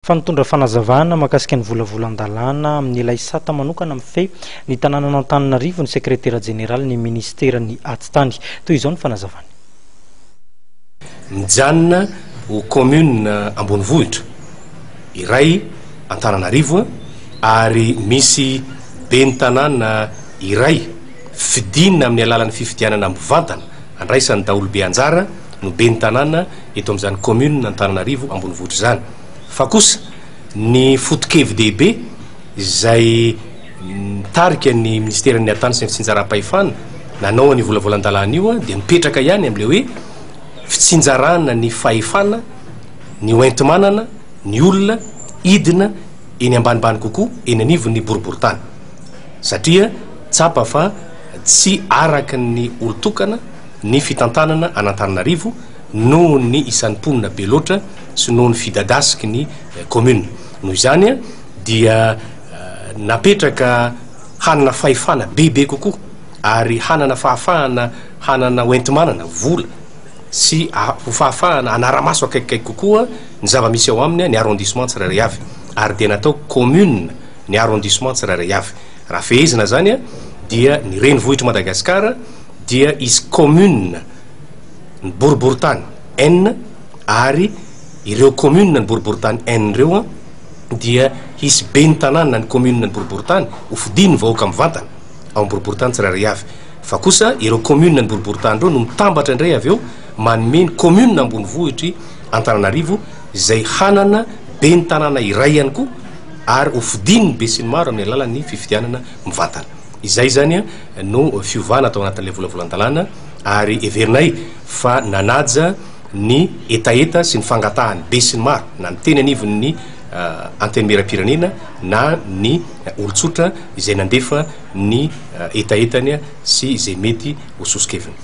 Fanitondra fanazavana makasika ny volavolan-dalàna amin'ny ilay sata manokana fe ny tanàna n'Antananarivo ny sekretera général ny ministera ny atitany toy izao ny fanazavana. Mijanona ho commune Ambonivohitra iray Antananarivo ary misy ben'ny tanàna iray fidinina amin'ny alalan'ny fifidianana mivantana andraisan'ny Daolobe Anjara no ben'ny tanàna eto amin'izany commune Antananarivo Ambonivohitra zany. Fa kosa ny foto-kevin-dehibe izay tarika ny ministeran'ny atany sy ny fitsinjaram-pahefana nanao ny volavolan-dalàna io dia mipetraka ihany amin'ilay hoe fitsinjarana ny fahefana, ny oentimanana, ny olona idina eny ambanimbany kokoa eny anivon'ny boriboritany satria tsapa fa tsy araka ny olotokana ny fitantanana an'Antananarivo noho ny isan'ny mponina be loatra sy noho ny fidadasiky ny commune. Noho izany dia napetraka hanana fahefana bebe kokoa ary hanana fahafahana hanana oentimanana vola sy fahafahana anara-maso akaikikaiky kokoa ny zava-misy ao aminy ny arrondissement tsirairay avy ary dia natao commune ny arrondissement tsirairay avy. Raha fehezina zany dia ny renivohitra Madagasikara dia izy commune ny boriboritany N ary ireo commune ny boriboritany N reo dia hisy ben'ny tanàna ny commune ny boriboritany ho fidiny vahoaka mivantana ao boriboritany tsirairay avy. Fa kosa ireo commune ny boriboritany reo no mitambatra indray avy eo manome ny commune Ambonivohitry Antananarivo izay hanana ben'ny tanàna iray ihany koa ary ho fidiny be sy ny maro amin'ny alalan'ny fifidianana mivantana. Izay zany no fiovana atao anatin'ilay volavolan-dalàna ary everinay fa nanaja ny etaeta sy ny fangatahany be sy ny maro na ny teny anivon'ny anteny meram-pirenena na ny olotsotra izay nandefa ny etaetany sy izay mety ho sosikeviny.